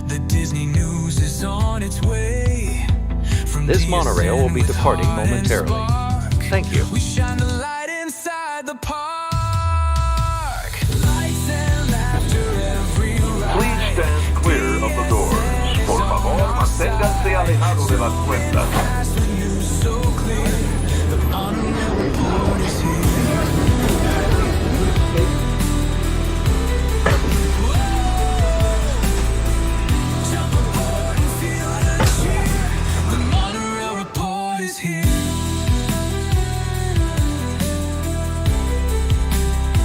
The Disney news is on its way. This monorail will be departing momentarily. Thank you. We shine the light inside the park. Lights and laughter every ride. Please stand clear of the doors. Por favor, manténganse alejados de las puertas. Past the news so clear. The Monorail Report is here. Jump aboard and feel the cheer. The Monorail Report is here.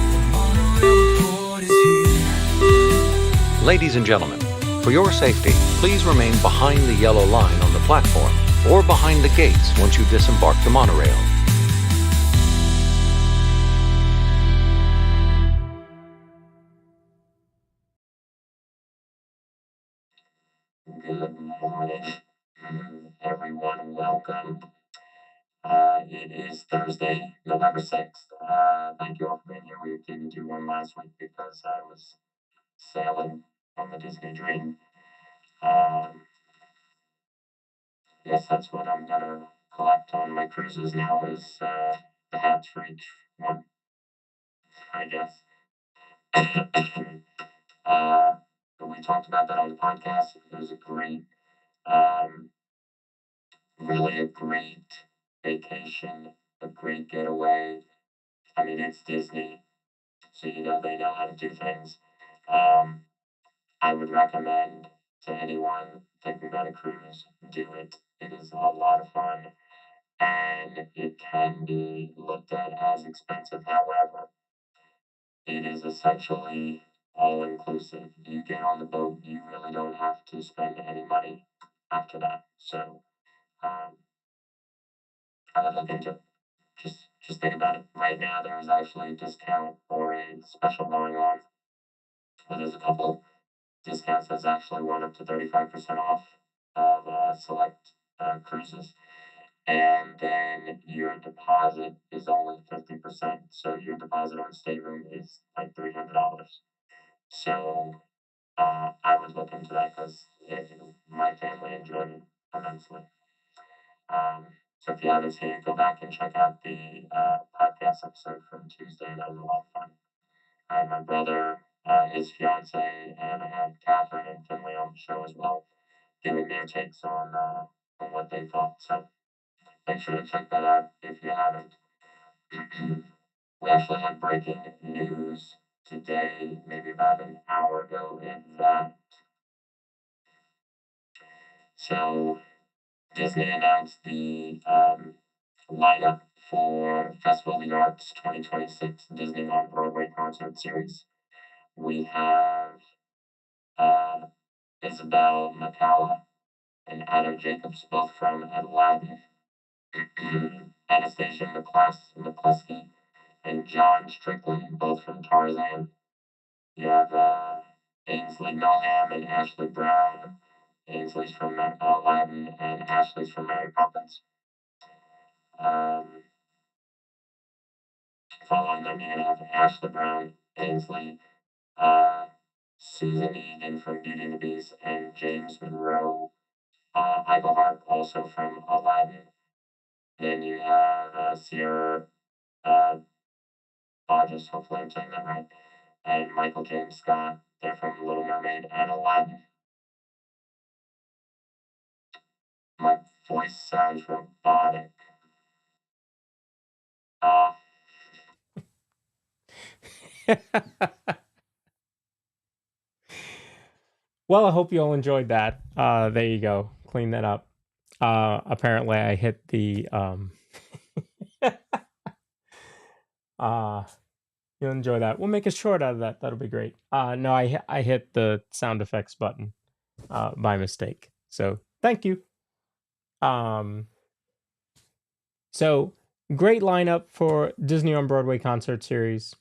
The Monorail Report is here. Ladies and gentlemen, for your safety, please remain behind the yellow line on the platform or behind the gates once you disembark the monorail. Good morning, everyone. Welcome. It is Thursday, November 6th. Thank you all for being here. We didn't do one last week because I was sailing on the Disney Dream. Yes, that's what I'm gonna collect on my cruises now is the hats for each one, I guess. We talked about that on the podcast. It was a great, really a great vacation, a great getaway. I mean, it's Disney, so they know how to do things. I would recommend to anyone thinking about a cruise, do it. It is a lot of fun, and it can be looked at as expensive. However, it is essentially all inclusive. You get on the boat, you really don't have to spend any money after that. So, I would look into it. Just think about it. Right now, there is actually a discount or a special going on. Well, there's a couple discounts. There's actually one up to 35% off of select cruises. And then your deposit is only 50%. So your deposit on stateroom is like $300. So I would look into that because my family enjoyed it immensely. So if you haven't seen it, go back and check out the podcast episode from Tuesday. That was a lot of fun. I had my brother, his fiance, and I had Catherine and Finley on the show as well, giving their takes on what they thought. So make sure to check that out if you haven't. We actually had breaking news today, maybe about an hour ago, in that. So Disney announced the lineup for Festival of the Arts 2026 Disney on Broadway concert series. We have Isabel McCalla and Anna Jacobs, both from Aladdin, Anastasia McCluskey and John Strickland, both from Tarzan. You have Ainsley Milham and Ashley Brown. Ainsley's from Aladdin and Ashley's from Mary Poppins. Following them, you're going to have Ashley Brown, Ainsley, Susan Egan from Beauty and the Beast, and James Monroe Eichelhart, also from Aladdin. Then you have Sierra Hodges, hopefully I'm saying that right, and Michael James Scott. They're from Little Mermaid and Aladdin. My voice sounds robotic. Well, I hope you all enjoyed that. There you go. Clean that up. Apparently I hit the you'll enjoy that. We'll make a short out of that. That'll be great. No, I hit the sound effects button by mistake. So thank you. So great lineup for Disney on Broadway concert series.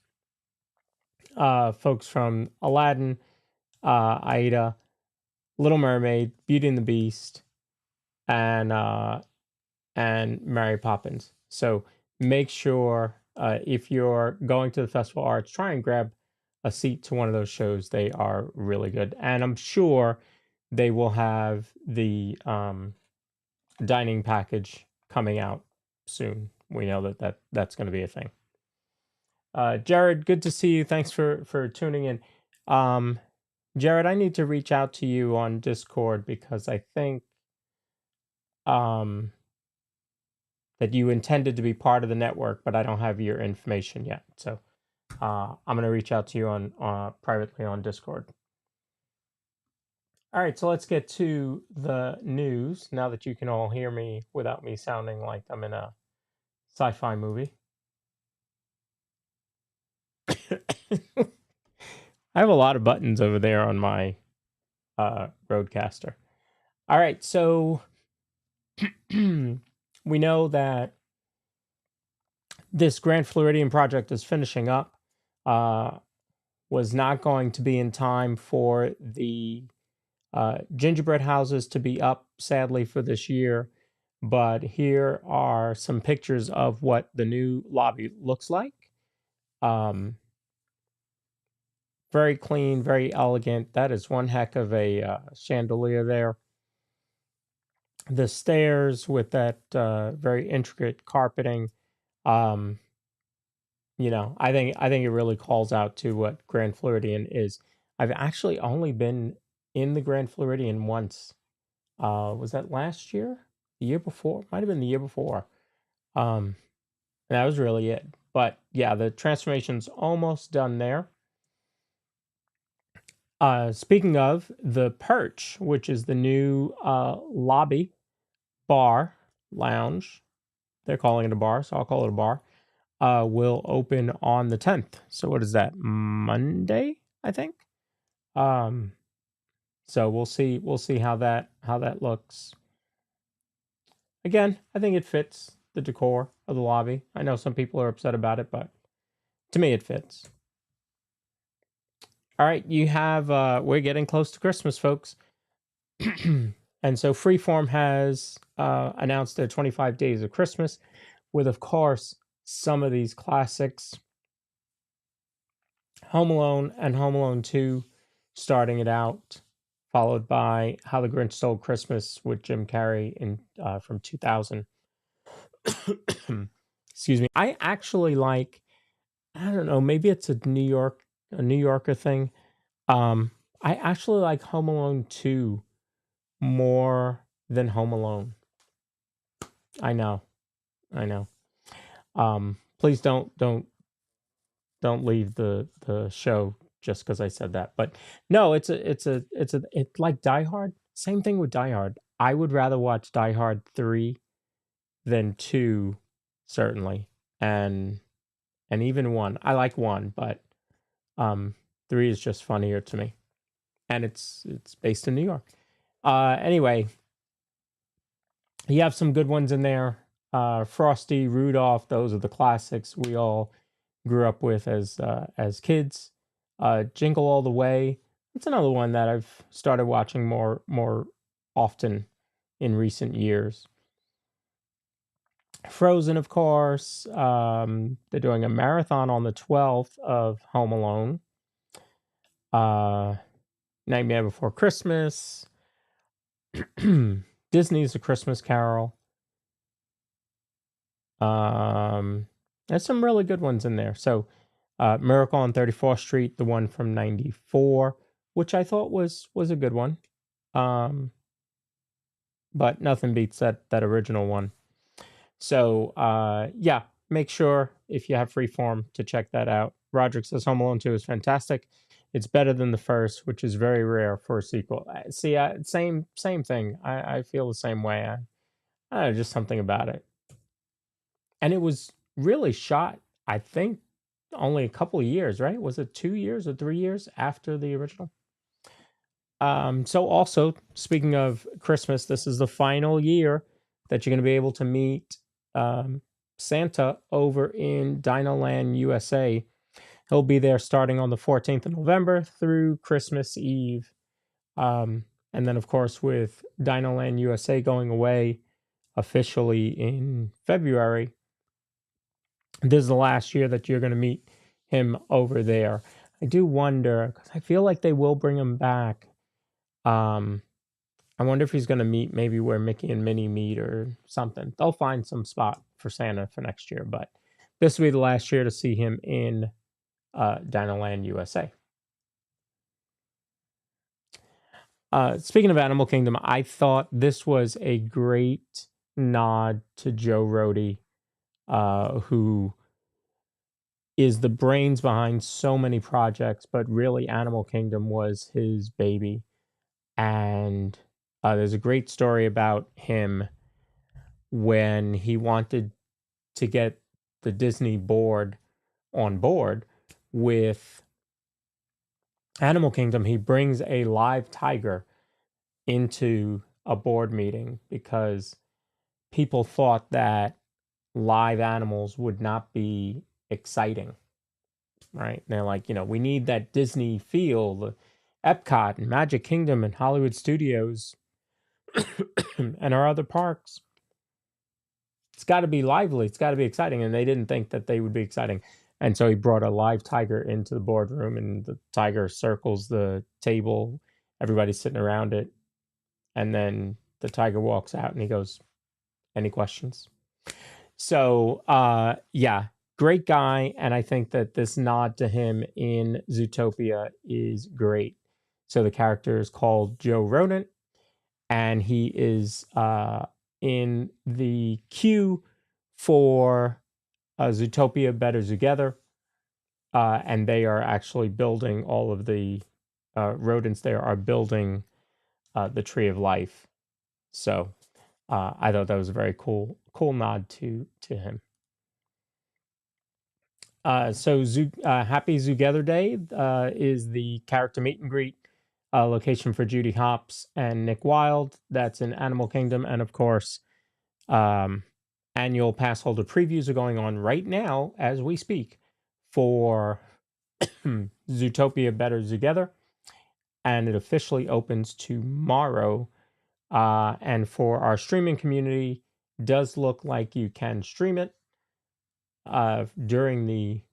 Folks from Aladdin, Aida, Little Mermaid, Beauty and the Beast, and Mary Poppins. So make sure if you're going to the Festival of Arts, try and grab a seat to one of those shows. They are really good, and I'm sure they will have the dining package coming out soon. We know that's going to be a thing. Jared, good to see you. Thanks for tuning in. Jared, I need to reach out to you on Discord because I think that you intended to be part of the network, but I don't have your information yet. So I'm going to reach out to you on privately on Discord. All right, so let's get to the news now that you can all hear me without me sounding like I'm in a sci-fi movie. I have a lot of buttons over there on my Rodecaster. All right, so we know that this Grand Floridian project is finishing up. Was not going to be in time for the gingerbread houses to be up, sadly, for this year. But here are some pictures of what the new lobby looks like. Very clean, very elegant. That is one heck of a chandelier there. The stairs with that very intricate carpeting. You know, I think it really calls out to what Grand Floridian is. I've actually only been in the Grand Floridian once. Was that last year? The year before? Might have been the year before. And that was really it. But yeah, the transformation's almost done there. Speaking of the Perch, which is the new lobby, bar, lounge. They're calling it a bar, so I'll call it a bar. Will open on the 10th. So what is that? Monday, I think. So we'll see how that looks. Again, I think it fits the decor of the lobby. I know some people are upset about it, but to me it fits. All right, you have we're getting close to Christmas, folks. And so Freeform has announced their 25 Days of Christmas with, of course, some of these classics. Home Alone and Home Alone 2 starting it out, followed by How the Grinch Stole Christmas with Jim Carrey from 2000. Excuse me. I actually like, I don't know, maybe it's a New Yorker thing. I actually like Home Alone 2 more than Home Alone. I know. Please don't leave the show just because I said that. But no, it's like Die Hard. Same thing with Die Hard. I would rather watch Die Hard 3 than 2, certainly. And even 1. I like 1, but 3 is just funnier to me. And it's based in New York. Anyway, you have some good ones in there. Frosty, Rudolph, those are the classics we all grew up with as kids. Jingle All the Way. It's another one that I've started watching more often in recent years. Frozen, of course. They're doing a marathon on the 12th of Home Alone. Nightmare Before Christmas. Disney's A Christmas Carol. There's some really good ones in there. So, Miracle on 34th Street, the one from '94, which I thought was a good one. But nothing beats that original one. So, yeah, make sure if you have Freeform to check that out. Roderick says Home Alone 2 is fantastic. It's better than the first, which is very rare for a sequel. See, same thing. I feel the same way. I don't know, just something about it. And it was really shot, I think, only a couple of years, right? Was it 2 years or 3 years after the original? So also, speaking of Christmas, this is the final year that you're going to be able to meet Santa over in Dinoland, USA. He'll be there starting on the 14th of November through Christmas Eve. And then, of course, with Dinoland, USA going away officially in February, this is the last year that you're going to meet him over there. I do wonder, because I feel like they will bring him back. I wonder if he's going to meet maybe where Mickey and Minnie meet or something. They'll find some spot for Santa for next year, but this will be the last year to see him in Dinoland, USA. Speaking of Animal Kingdom, I thought this was a great nod to Joe Rohde, who is the brains behind so many projects, but really Animal Kingdom was his baby. And there's a great story about him when he wanted to get the Disney board on board with Animal Kingdom. He brings a live tiger into a board meeting because people thought that live animals would not be exciting, right? And they're like, we need that Disney feel, the Epcot and Magic Kingdom and Hollywood Studios and our other parks. It's got to be lively. It's got to be exciting. And they didn't think that they would be exciting. And so he brought a live tiger into the boardroom, and the tiger circles the table. Everybody's sitting around it. And then the tiger walks out and he goes, "Any questions?" So, yeah, great guy. And I think that this nod to him in Zootopia is great. So the character is called Joe Rodent, and he is in the queue for Zootopia Better Together. And they are actually building all of the rodents there are building the Tree of Life. So I thought that was a very cool nod to him. So Happy Zootopia Day is the character meet and greet location for Judy Hopps and Nick Wilde. That's in Animal Kingdom. And of course, annual pass holder previews are going on right now as we speak for Zootopia Better Together. And it officially opens tomorrow. And for our streaming community, does look like you can stream it during the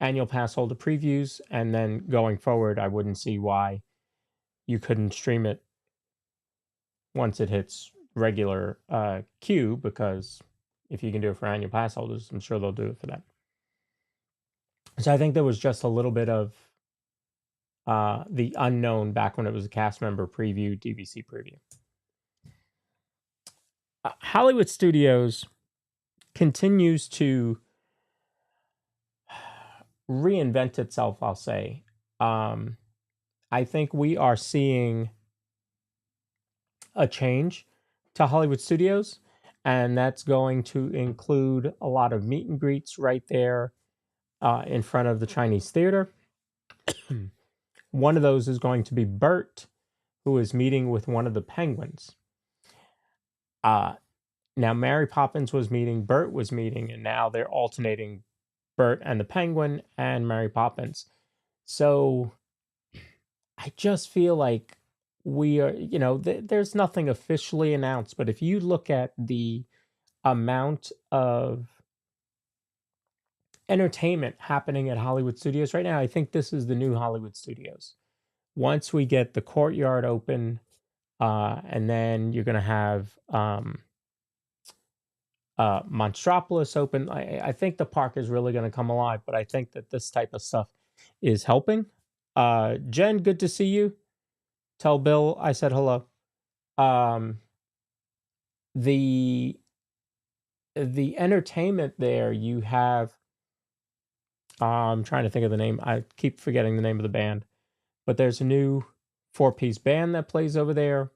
annual pass holder previews, and then going forward, I wouldn't see why you couldn't stream it once it hits regular queue, because if you can do it for annual pass holders, I'm sure they'll do it for that. So I think there was just a little bit of the unknown back when it was a cast member preview, DVC preview. Hollywood Studios continues to reinvent itself, I'll say. I think we are seeing a change to Hollywood Studios, and that's going to include a lot of meet and greets right there in front of the Chinese Theater. One of those is going to be Bert, who is meeting with one of the penguins. Now, Mary Poppins was meeting, Bert was meeting, and now they're alternating Bert and the penguin and Mary Poppins. So I just feel like we are, there's nothing officially announced, but if you look at the amount of entertainment happening at Hollywood Studios right now, I think this is the new Hollywood Studios. Once we get the courtyard open, and then you're going to have Monstropolis open, I think the park is really going to come alive, but I think that this type of stuff is helping. Jen, good to see you. Tell Bill I said hello. The entertainment there, you have, I'm trying to think of the name. I keep forgetting the name of the band, but there's a new 4-piece band that plays over there.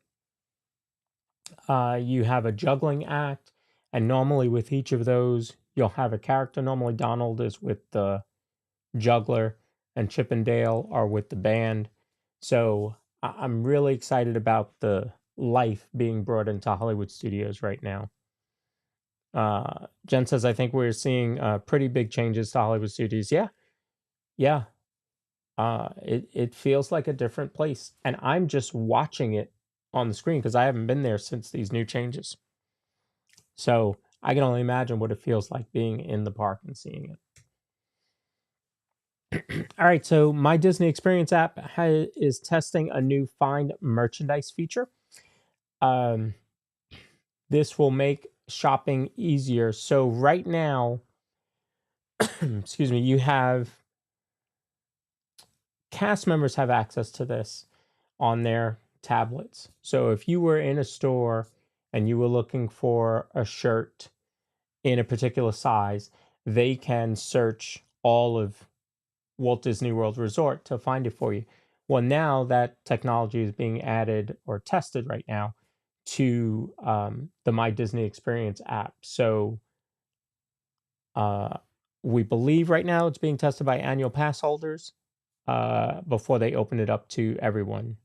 You have a juggling act, and normally with each of those, you'll have a character. Normally Donald is with the juggler, and Chip and Dale are with the band. So I'm really excited about the life being brought into Hollywood Studios right now. Jen says, I think we're seeing pretty big changes to Hollywood Studios. Yeah. It feels like a different place. And I'm just watching it on the screen because I haven't been there since these new changes. So I can only imagine what it feels like being in the park and seeing it. All right, so My Disney Experience app is testing a new Find Merchandise feature. um, this will make shopping easier. So right now, excuse me, you have cast members have access to this on their tablets. So if you were in a store and you were looking for a shirt in a particular size, they can search all of Walt Disney World Resort to find it for you. Well, now that technology is being added or tested right now to the My Disney Experience app. So uh, we believe right now it's being tested by annual pass holders before they open it up to everyone.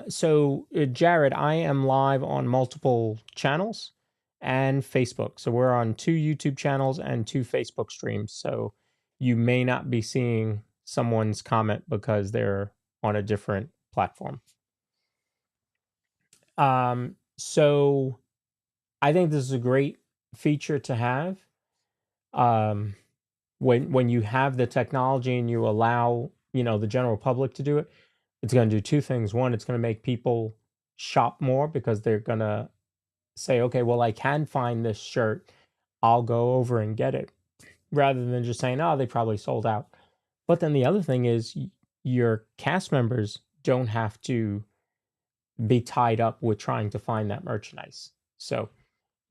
So Jared, I am live on multiple channels and Facebook. So we're on 2 YouTube channels and 2 Facebook streams. So you may not be seeing someone's comment because they're on a different platform. So I think this is a great feature to have. When you have the technology and you allow, the general public to do it, it's going to do 2 things. One, it's going to make people shop more because they're going to say, okay, well, I can find this shirt. I'll go over and get it, rather than just saying, oh, they probably sold out. But then the other thing is your cast members don't have to be tied up with trying to find that merchandise. So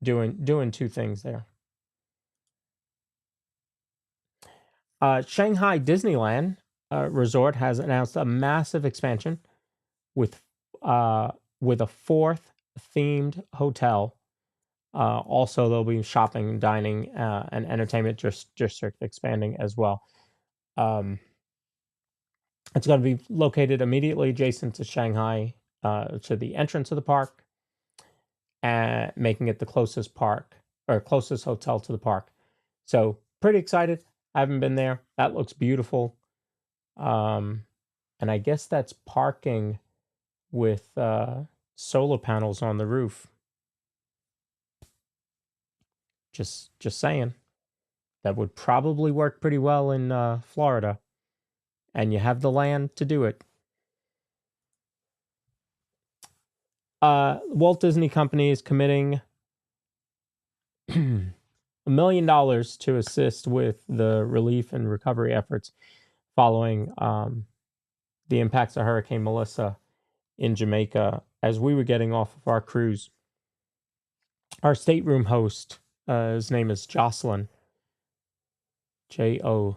doing 2 things there. Shanghai Disneyland Resort has announced a massive expansion with a 4th themed hotel. Also, there'll be shopping, dining, and entertainment district expanding as well. It's going to be located immediately adjacent to Shanghai, to the entrance of the park, and making it the closest hotel to the park. So pretty excited. I haven't been there. That looks beautiful. And I guess that's parking with solar panels on the roof. Just saying. That would probably work pretty well in Florida. And you have the land to do it. Walt Disney Company is committing $1 million to assist with the relief and recovery efforts following the impacts of Hurricane Melissa in Jamaica. As we were getting off of our cruise, our stateroom host, his name is Jocelyn, Joscelyn,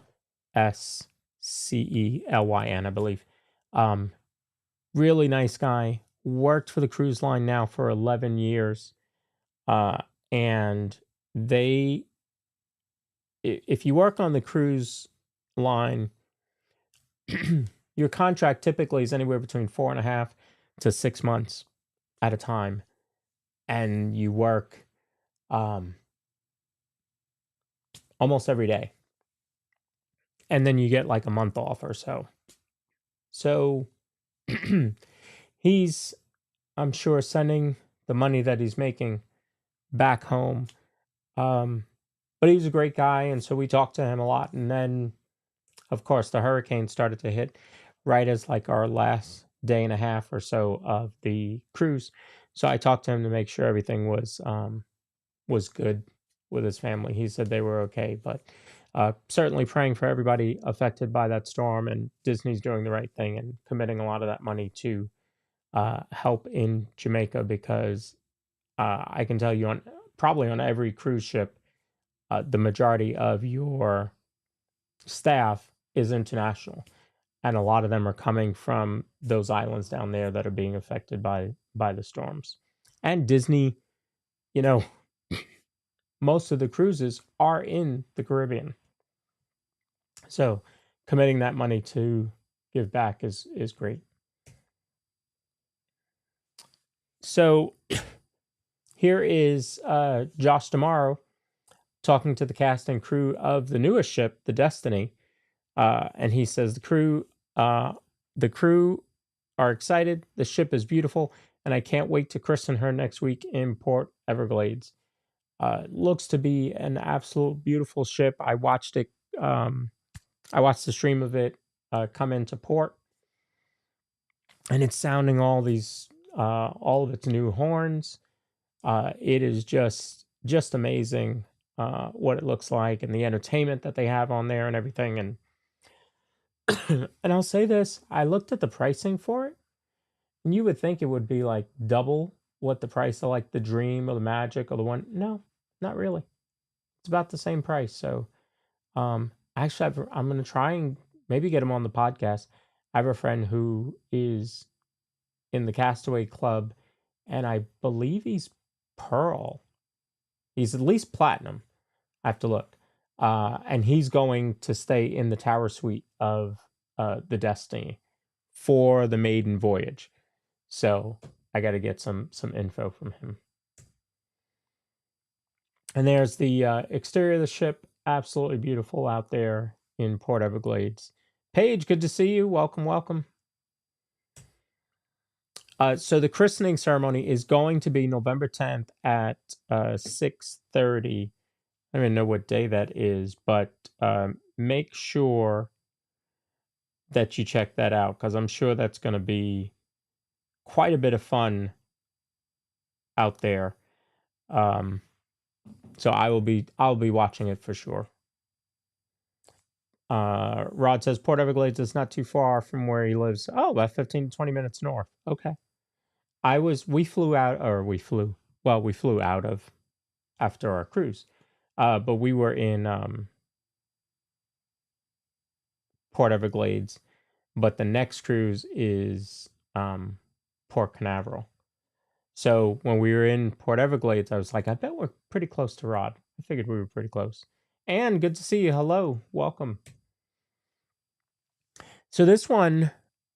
I believe. Really nice guy. Worked for the cruise line now for 11 years. And if you work on the cruise line, your contract typically is anywhere between 4.5 to 6 months at a time. And you work almost every day. And then you get like a month off or so. So he's, I'm sure, sending the money that he's making back home. But he was a great guy, and so we talked to him a lot. And then, of course, the hurricane started to hit right as like our last day and a half or so of the cruise. So I talked to him to make sure everything was good with his family. He said they were okay, but certainly praying for everybody affected by that storm. And Disney's doing the right thing and committing a lot of that money to help in Jamaica, because I can tell you probably on every cruise ship, the majority of your staff is international, and a lot of them are coming from those islands down there that are being affected by the storms. And Disney, most of the cruises are in the Caribbean, so committing that money to give back is great. So here is Josh D'Amaro talking to the cast and crew of the newest ship, the Destiny, and he says the crew are excited. The ship is beautiful, and I can't wait to christen her next week in Port Everglades. Looks to be an absolute beautiful ship. I watched it. I watched the stream of it come into port, and it's sounding all of its new horns. It is just amazing what it looks like and the entertainment that they have on there and everything. And and I'll say this: I looked at the pricing for it, and you would think it would be like double what the price of like the Dream or the Magic or the one. No, not really. It's about the same price. So, actually, I'm gonna try and maybe get him on the podcast. I have a friend who is in the Castaway Club, and I believe he's Pearl. He's at least Platinum. I have to look. And he's going to stay in the Tower Suite of the Destiny for the maiden voyage. So I got to get some info from him. And there's the exterior of the ship. Absolutely beautiful out there in Port Everglades. Paige, good to see you. Welcome, welcome. So the christening ceremony is going to be November 10th at 6:30. I don't even know what day that is, but make sure that you check that out because I'm sure that's going to be quite a bit of fun out there. So I'll be watching it for sure. Rod says Port Everglades is not too far from where he lives. Oh, about 15 to 20 minutes north. Okay. We flew out of after our cruise. But we were in Port Everglades, but the next cruise is Port Canaveral. So when we were in Port Everglades, I was like, I bet we're pretty close to Rod. I figured we were pretty close. And good to see you. Hello. Welcome. So this one,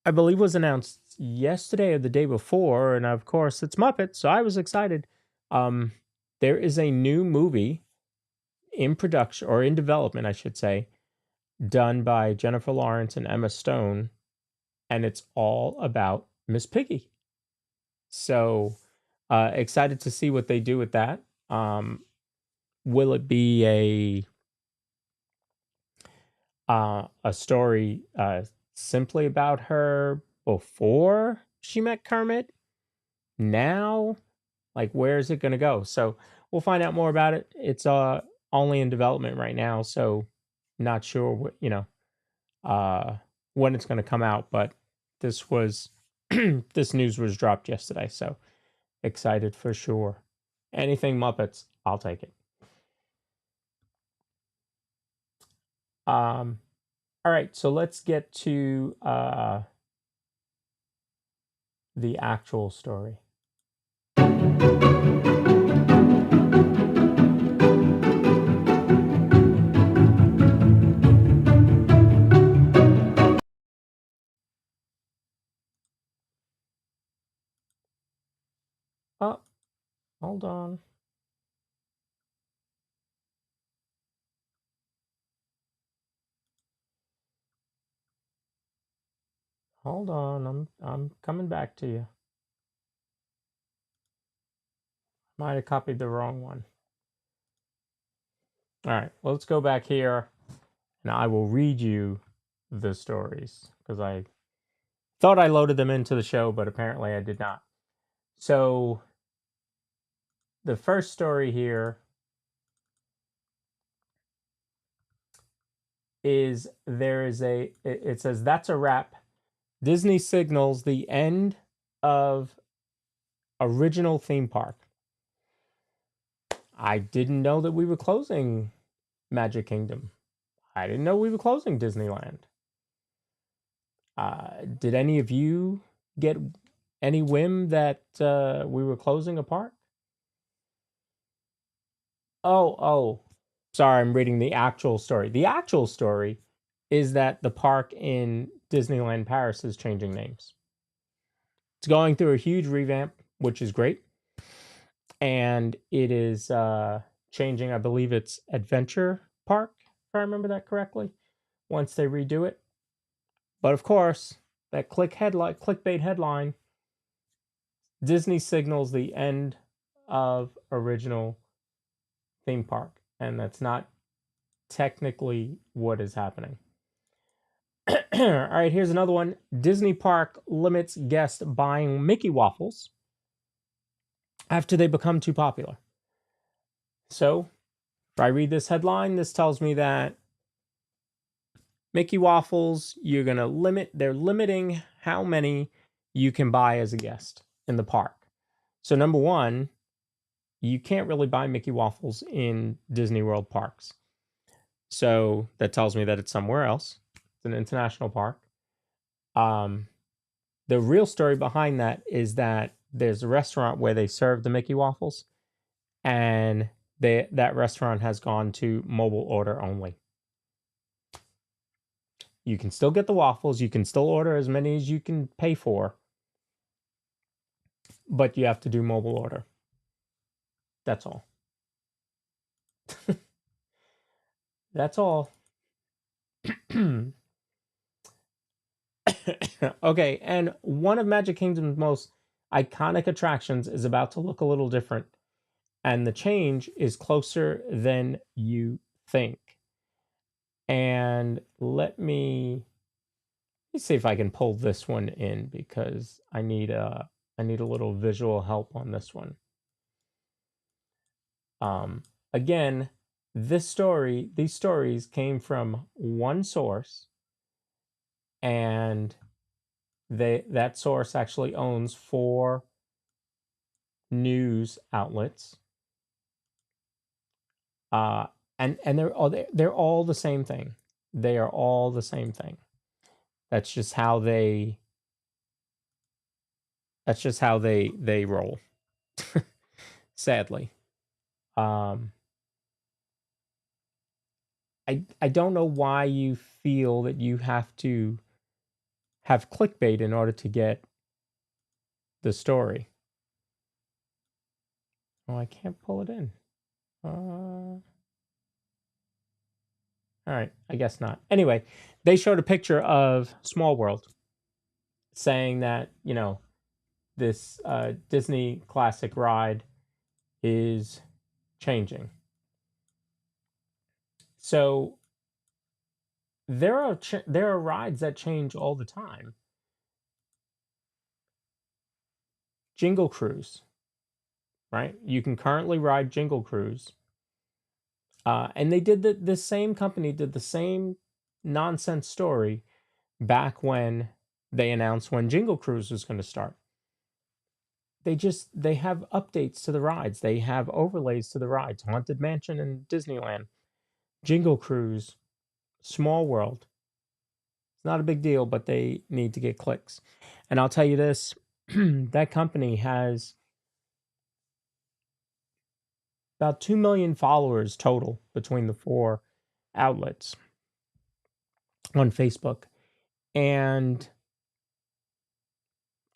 I believe, was announced yesterday or the day before. And of course, it's Muppet. So I was excited. There is a new movie in production, or in development, I should say, done by Jennifer Lawrence and Emma Stone. And it's all about Miss Piggy. So excited to see what they do with that. Will it be a story simply about her before she met Kermit? Now, like, where is it going to go? So we'll find out more about it. It's only in development right now, so not sure what when it's going to come out. But this was this news was dropped yesterday, so excited for sure. Anything Muppets, I'll take it. All right, so let's get to the actual story. Oh, hold on. Hold on, I'm coming back to you. Might have copied the wrong one. All right, well, let's go back here, and I will read you the stories because I thought I loaded them into the show, but apparently I did not. So the first story here is it says that's a wrap. Disney signals the end of original theme park. I didn't know that we were closing Magic Kingdom. I didn't know we were closing Disneyland. Did any of you get any whim that we were closing a park? Oh, sorry, I'm reading the actual story. The actual story is that the park in Disneyland Paris is changing names. It's going through a huge revamp, which is great. And it is changing, I believe it's Adventure Park, if I remember that correctly, once they redo it. But of course, that clickbait headline, Disney signals the end of original theme park. And that's not technically what is happening. All right, here's another one. Disney park limits guests buying Mickey waffles after they become too popular. So, if I read this headline, this tells me that Mickey waffles, they're limiting how many you can buy as a guest in the park. So, number one, you can't really buy Mickey waffles in Disney World parks. So, that tells me that it's somewhere else. It's an international park. The real story behind that is that there's a restaurant where they serve the Mickey waffles, and that restaurant has gone to mobile order only. You can still get the waffles, you can still order as many as you can pay for, but you have to do mobile order. That's all. That's all. Okay, and one of Magic Kingdom's most iconic attractions is about to look a little different, and the change is closer than you think. And let me see if I can pull this one in, because I need a little visual help on this one. Again, these stories came from one source, and that source actually owns 4 news outlets. And they're all the same thing. They are all the same thing. That's just how they roll. Sadly. I don't know why you feel that you have to have clickbait in order to get the story. Oh, I can't pull it in. All right, I guess not. Anyway, they showed a picture of Small World, saying that, this Disney classic ride is changing. So there are rides that change all the time. Jingle Cruise, right? You can currently ride Jingle Cruise. And they did the same company did the same nonsense story back when they announced when Jingle Cruise was going to start. They have updates to the rides. They have overlays to the rides. Haunted Mansion and Disneyland, Jingle Cruise, Small World. It's not a big deal, but they need to get clicks. And I'll tell you this, that company has about 2 million followers total between the 4 outlets on Facebook. And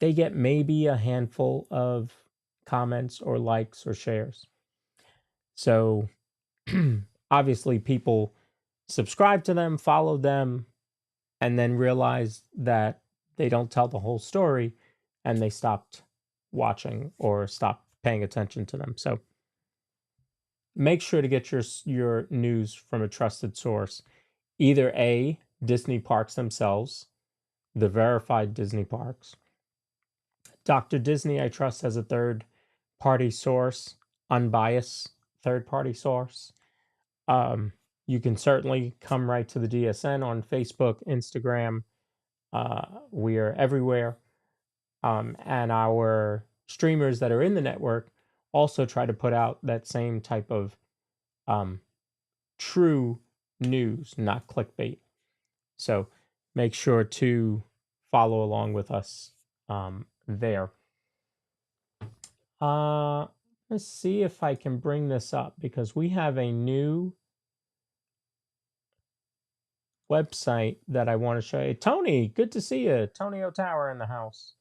they get maybe a handful of comments or likes or shares. So obviously people subscribe to them, follow them, and then realize that they don't tell the whole story, and they stopped watching or stopped paying attention to them. So make sure to get your news from a trusted source. Either A, Disney parks themselves, the verified Disney parks. Dr. Disney, I trust, as a third-party source, unbiased third-party source. You can certainly come right to the DSN on Facebook, Instagram. We are everywhere. And our streamers that are in the network also try to put out that same type of true news, not clickbait. So make sure to follow along with us there. Let's see if I can bring this up, because we have a new website that I want to show you. Tony, good to see you. Tony O'Tower in the house.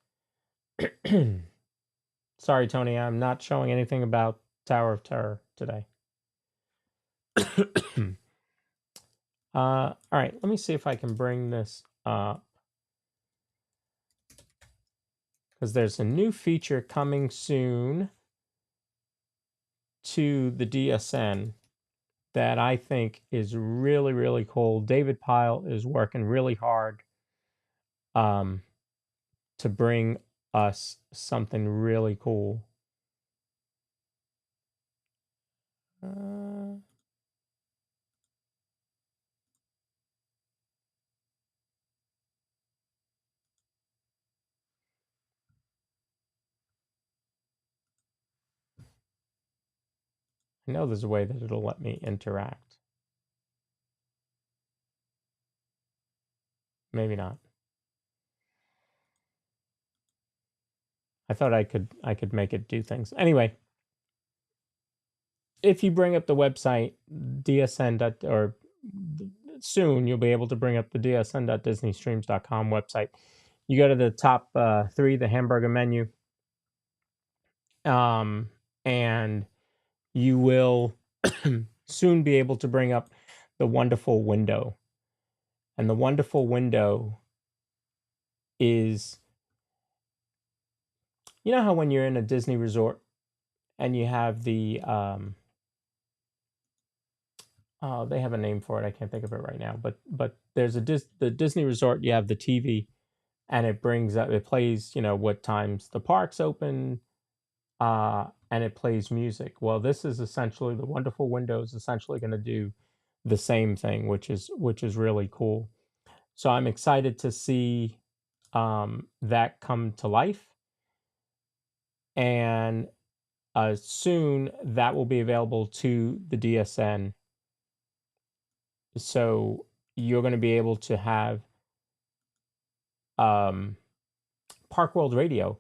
Sorry, Tony, I'm not showing anything about Tower of Terror today. All right, let me see if I can bring this up, because there's a new feature coming soon to the DSN that I think is really, really cool. David Pyle is working really hard to bring us something really cool. I know there's a way that it'll let me interact. Maybe not. I thought I could make it do things. Anyway, if you bring up the website dsn. or soon you'll be able to bring up the dsn.disneystreams.com website. You go to the top 3, the hamburger menu, and you will soon be able to bring up the wonderful window. And the wonderful window is, you know how when you're in a Disney resort and you have the they have a name for it. I can't think of it right now. But there's the Disney resort. You have the TV, and it brings up, it plays, what times the park's open, and it plays music. Well, this is essentially, the wonderful window is essentially going to do the same thing, which is really cool. So I'm excited to see that come to life, and soon that will be available to the DSN. So you're going to be able to have Park World Radio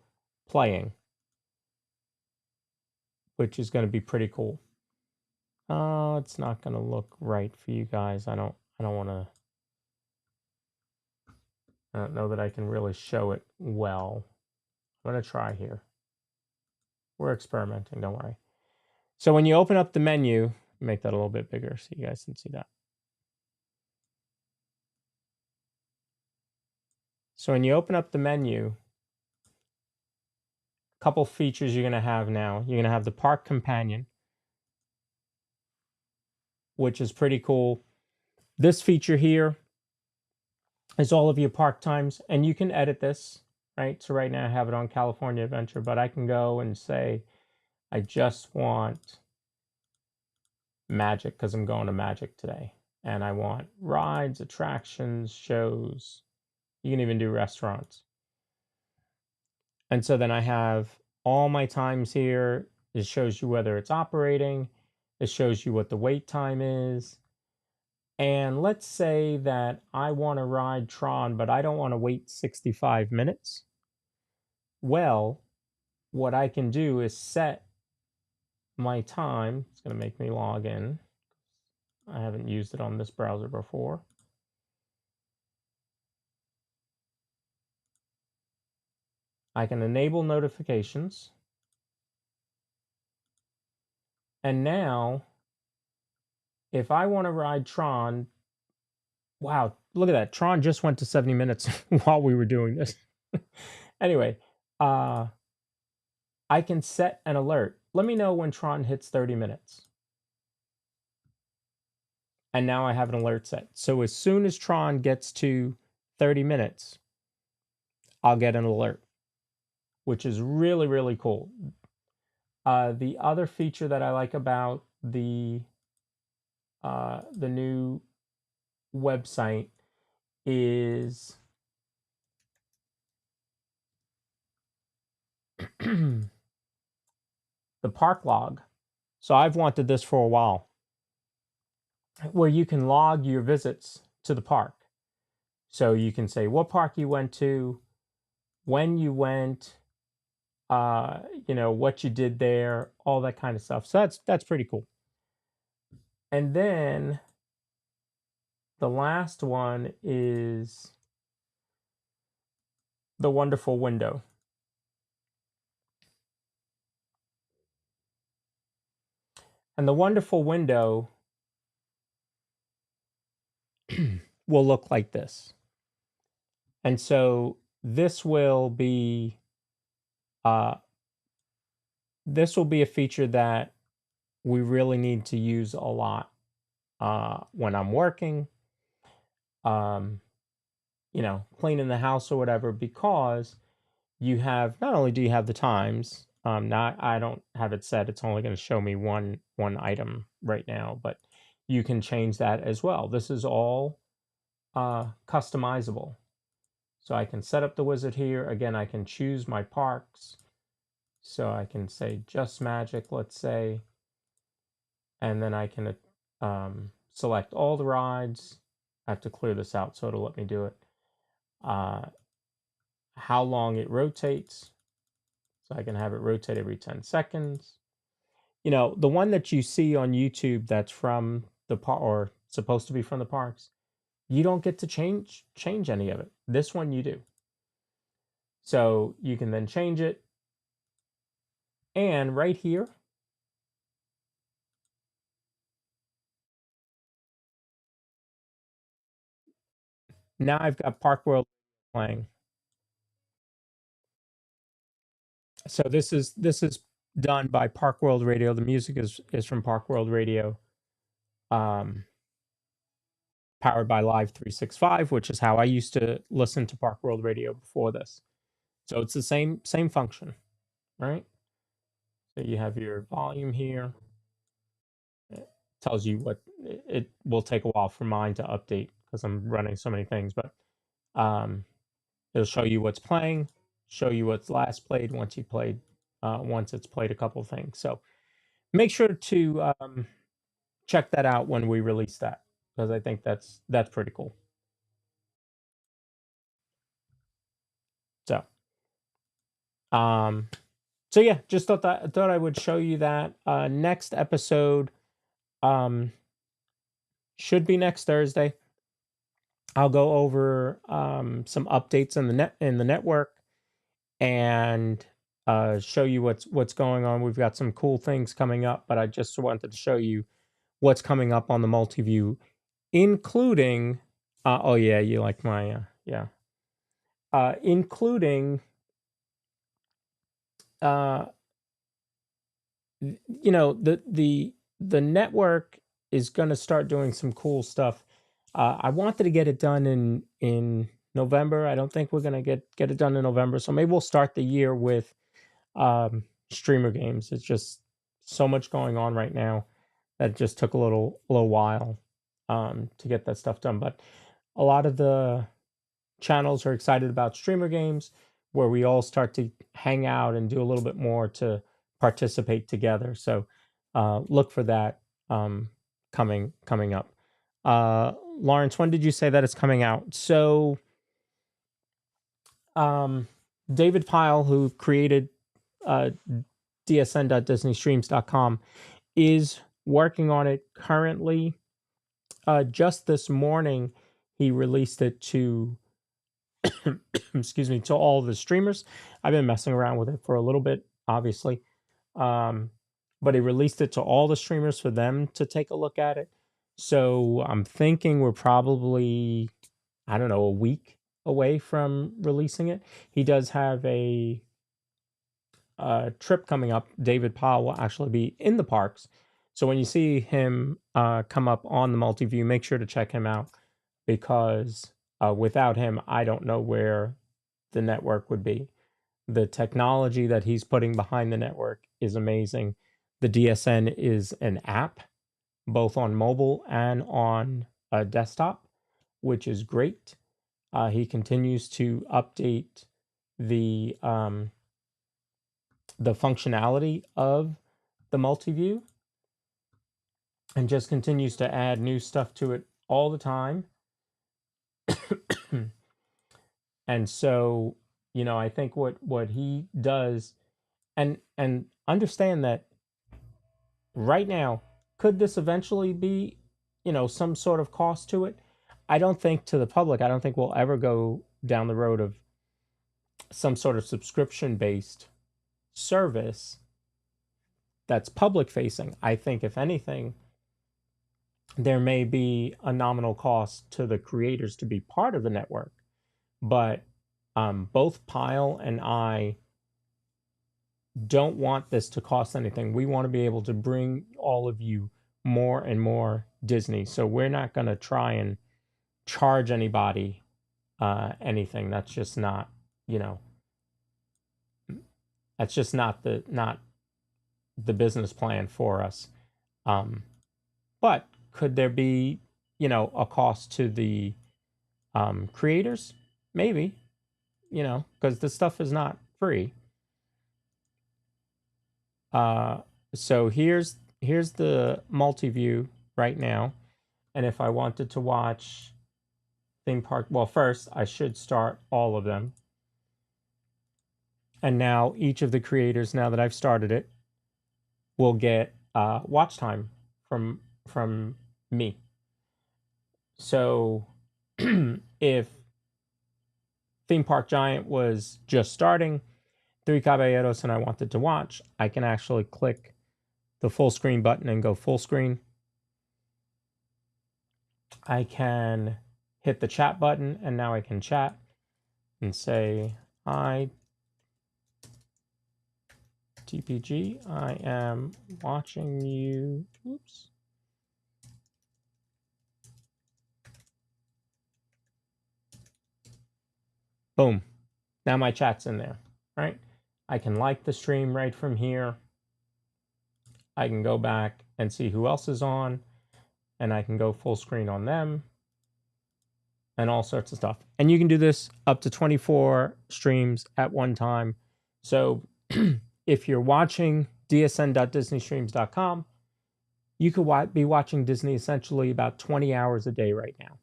playing, which is going to be pretty cool. It's not going to look right for you guys. I don't want to. I don't know that I can really show it well. I'm going to try here. We're experimenting, don't worry. So when you open up the menu, make that a little bit bigger so you guys can see that. So when you open up the menu, a couple features you're going to have now. You're going to have the Park Companion, which is pretty cool. This feature here is all of your park times, and you can edit this, right? So right now I have it on California Adventure, but I can go and say, I just want Magic because I'm going to Magic today. And I want rides, attractions, shows. You can even do restaurants. And so then I have all my times here. It shows you whether it's operating. It shows you what the wait time is. And let's say that I want to ride Tron, but I don't want to wait 65 minutes. Well, what I can do is set my time. It's going to make me log in. I haven't used it on this browser before. I can enable notifications. And now, if I want to ride Tron, wow, look at that. Tron just went to 70 minutes while we were doing this. Anyway, I can set an alert. Let me know when Tron hits 30 minutes. And now I have an alert set. So as soon as Tron gets to 30 minutes, I'll get an alert, which is really, really cool. The other feature that I like about the new website is the park log. So I've wanted this for a while, where you can log your visits to the park. So you can say what park you went to, when you went, what you did there, all that kind of stuff. So that's pretty cool. And then the last one is the wonderful window. And the wonderful window will look like this. And so this will be a feature that we really need to use a lot when I'm working. cleaning the house or whatever, because you have, not only do you have the times, not, I don't have it set, it's only going to show me one item right now, but you can change that as well. This is all customizable. So I can set up the wizard here. Again, I can choose my parks. So I can say just magic, let's say, and then I can select all the rides. I have to clear this out so it'll let me do it. How long it rotates. So I can have it rotate every 10 seconds. The one that you see on YouTube that's from the park, or supposed to be from the parks, you don't get to change any of it. This one you do. So you can then change it. And right here, now I've got Park World playing. So this is done by Park World Radio. The music is from Park World Radio, powered by Live 365, which is how I used to listen to Park World Radio before this. So it's the same function, right? So you have your volume here. It tells you what it will take a while for mine to update because I'm running so many things, but it'll show you what's playing, show you what's last played once you played, once it's played a couple things. So make sure to check that out when we release that, because I think that's pretty cool. So, so yeah, just thought I would show you that. Next episode, should be next Thursday. I'll go over some updates in the network and show you what's going on. We've got some cool things coming up, but I just wanted to show you what's coming up on the multi-view, including oh yeah, you like my including the network is going to start doing some cool stuff. I wanted to get it done in November. I don't think we're going to get it done in November, so maybe we'll start the year with streamer games. It's just so much going on right now that it just took a little while to get that stuff done. But a lot of the channels are excited about streamer games, where we all start to hang out and do a little bit more to participate together. So look for that coming up. Lawrence, when did you say that it's coming out? So David Pyle, who created dsn.disneystreams.com, is working on it currently. Just this morning, he released it to excuse me, to all the streamers. I've been messing around with it for a little bit, obviously, but he released it to all the streamers for them to take a look at it. So I'm thinking we're probably, I don't know, a week away from releasing it. He does have a trip coming up. David Powell will actually be in the parks. So when you see him come up on the multi-view, make sure to check him out, because without him, I don't know where the network would be. The technology that he's putting behind the network is amazing. The DSN is an app, both on mobile and on a desktop, which is great. He continues to update the functionality of the multi-view, and just continues to add new stuff to it all the time. And so, I think what he does, and understand that right now, could this eventually be, some sort of cost to it? I don't think, to the public, I don't think we'll ever go down the road of some sort of subscription-based service that's public facing. I think, if anything, there may be a nominal cost to the creators to be part of the network. But both Pyle and I don't want this to cost anything. We want to be able to bring all of you more and more Disney. So we're not going to try and charge anybody anything. That's just not, you know, that's just not the business plan for us. But could there be, you know, a cost to the creators? Maybe, you know, because this stuff is not free. So here's the multi-view right now. And if I wanted to watch theme park, well, first I should start all of them. And now each of the creators, now that I've started it, will get watch time from me. So if Theme Park Giant was just starting, Three Caballeros, and I wanted to watch, I can actually click the full screen button and go full screen. I can hit the chat button, and now I can chat and say, hi, TPG, I am watching you. Oops. Boom. Now my chat's in there, right? I can like the stream right from here. I can go back and see who else is on, and I can go full screen on them and all sorts of stuff. And you can do this up to 24 streams at one time. So if you're watching dsn.disneystreams.com, you could be watching Disney essentially about 20 hours a day right now.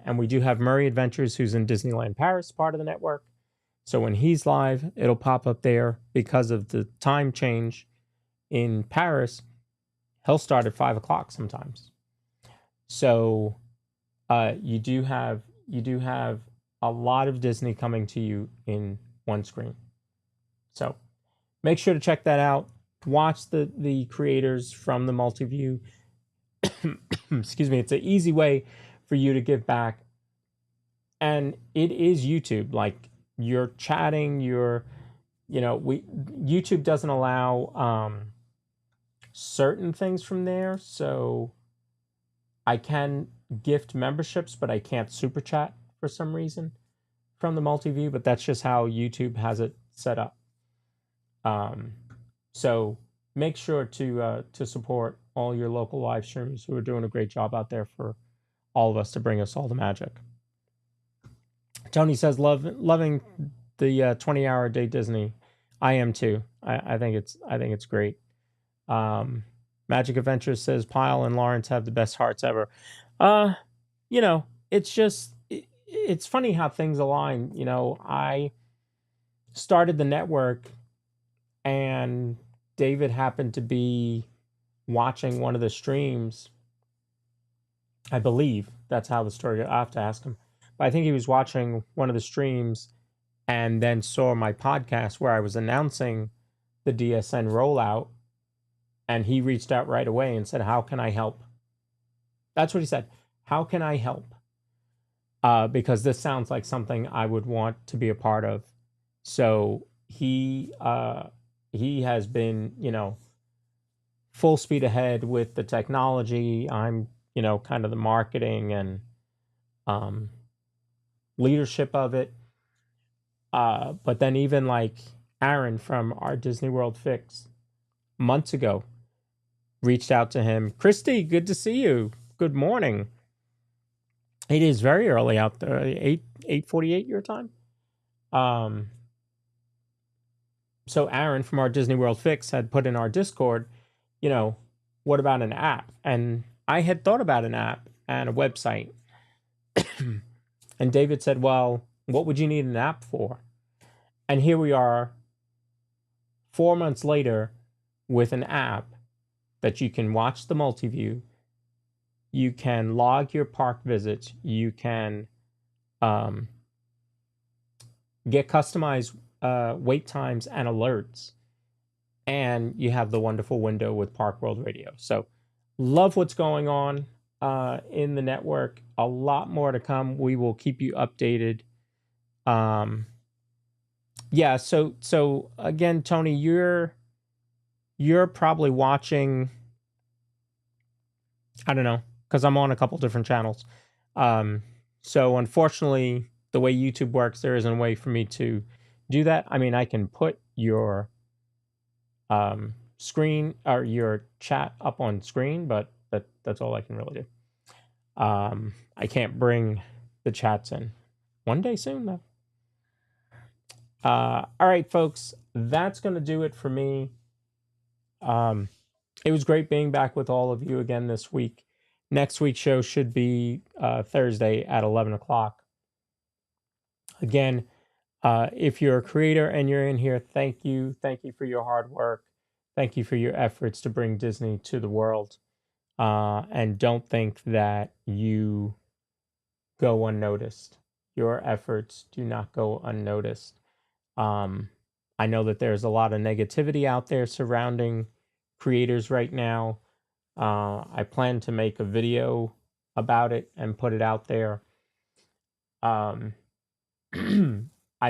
And we do have Murray Adventures, who's in Disneyland Paris, part of the network. So when he's live, it'll pop up there because of the time change in Paris. He'll start at 5 o'clock sometimes. So you do have a lot of Disney coming to you in one screen. So make sure to check that out. Watch the creators from the multi-view. Excuse me. It's an easy way for you to give back. And it is YouTube. Like, you're chatting, YouTube doesn't allow certain things from there. So I can gift memberships, but I can't super chat for some reason from the multi-view, but that's just how YouTube has it set up. So make sure to support all your local live streamers who are doing a great job out there for all of us to bring us all the magic. Tony says, loving the 20-hour day Disney. I am too. I think it's great. Magic Adventures says Pyle and Lawrence have the best hearts ever. It's funny how things align. I started the network and David happened to be watching one of the streams. I believe that's how the story, I have to ask him. But I think he was watching one of the streams and then saw my podcast where I was announcing the DSN rollout. And he reached out right away and said, how can I help? That's what he said. How can I help? Because this sounds like something I would want to be a part of. So he has been, full speed ahead with the technology. I'm, kind of the marketing and leadership of it. But then even like Aaron from our Disney World Fix months ago reached out to him. Christy, good to see you. Good morning. It is very early out there, 8:48 your time. So Aaron from our Disney World Fix had put in our Discord, what about an app? And I had thought about an app and a website. And David said, well, what would you need an app for? And here we are 4 months later with an app that you can watch the multi-view. You can log your park visits. You can get customized wait times and alerts. And you have the wonderful window with Park World Radio. So love what's going on in the network. A lot more to come. We will keep you updated. Yeah, so again, Tony, you're probably watching, I don't know, because I'm on a couple different channels. So unfortunately, the way YouTube works, there isn't a way for me to do that. I mean, I can put your screen or your chat up on screen, but that's all I can really do. I can't bring the chats in. One day soon, though. All right, folks, that's going to do it for me. It was great being back with all of you again this week. Next week's show should be Thursday at 11 o'clock. Again, if you're a creator and you're in here, thank you. Thank you for your hard work. Thank you for your efforts to bring Disney to the world. And don't think that you go unnoticed. Your efforts do not go unnoticed. I know that there's a lot of negativity out there surrounding creators right now. I plan to make a video about it and put it out there. I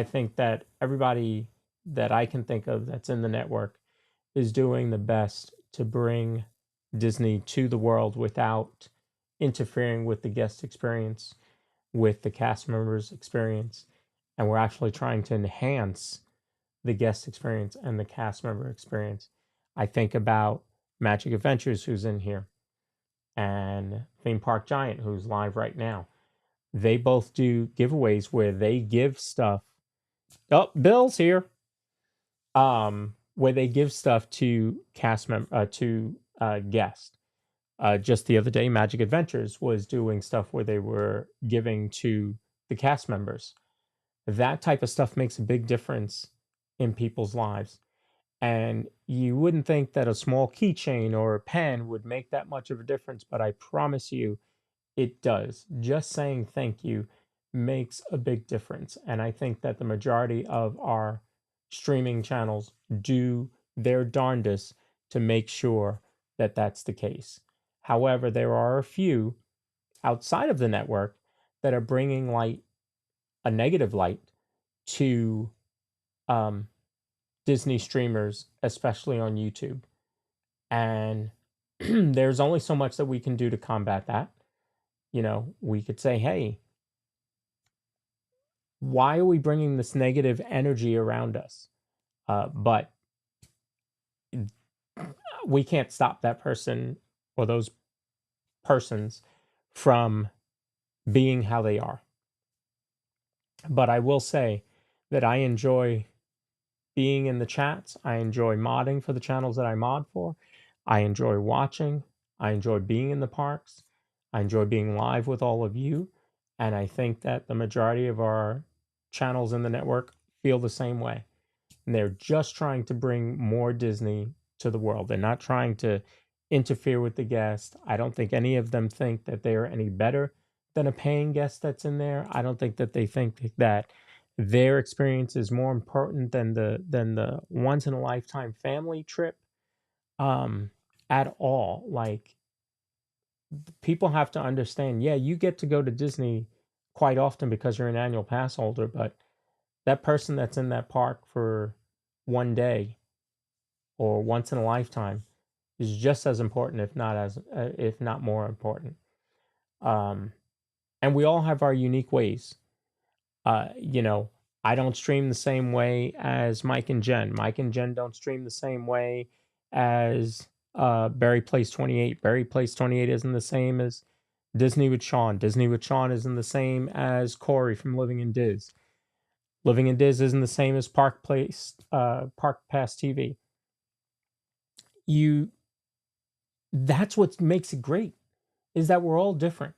think that everybody that I can think of that's in the network is doing the best to bring Disney to the world without interfering with the guest experience, with the cast members' experience. And we're actually trying to enhance the guest experience and the cast member experience. I think about Magic Adventures, who's in here, and Theme Park Giant, who's live right now. They both do giveaways where they give stuff. Oh, Bill's here. Where they give stuff to guests. Just the other day, Magic Adventures was doing stuff where they were giving to the cast members. That type of stuff makes a big difference in people's lives. And you wouldn't think that a small keychain or a pen would make that much of a difference, but I promise you it does. Just saying thank you makes a big difference. And I think that the majority of our streaming channels do their darndest to make sure that that's the case. However, there are a few outside of the network that are bringing a negative light to Disney streamers, especially on YouTube. And there's only so much that we can do to combat that. You know, we could say, hey, why are we bringing this negative energy around us? But we can't stop that person or those persons from being how they are. But I will say that I enjoy being in the chats. I enjoy modding for the channels that I mod for. I enjoy watching. I enjoy being in the parks. I enjoy being live with all of you. And I think that the majority of our channels in the network feel the same way. And they're just trying to bring more Disney to the world. They're not trying to interfere with the guest. I don't think any of them think that they are any better than a paying guest that's in there. I don't think that they think that their experience is more important than the once in a lifetime family trip at all. Like, people have to understand, yeah, you get to go to Disney quite often because you're an annual pass holder, but that person that's in that park for one day or once in a lifetime is just as important, if not more important. And we all have our unique ways. You know, I don't stream the same way as Mike and Jen. Mike and Jen don't stream the same way as Barry Place 28. Barry Place 28 isn't the same as Disney with Sean. Disney with Sean isn't the same as Corey from Living in Diz. Living in Diz isn't the same as Park Pass TV. That's what makes it great, is that we're all different.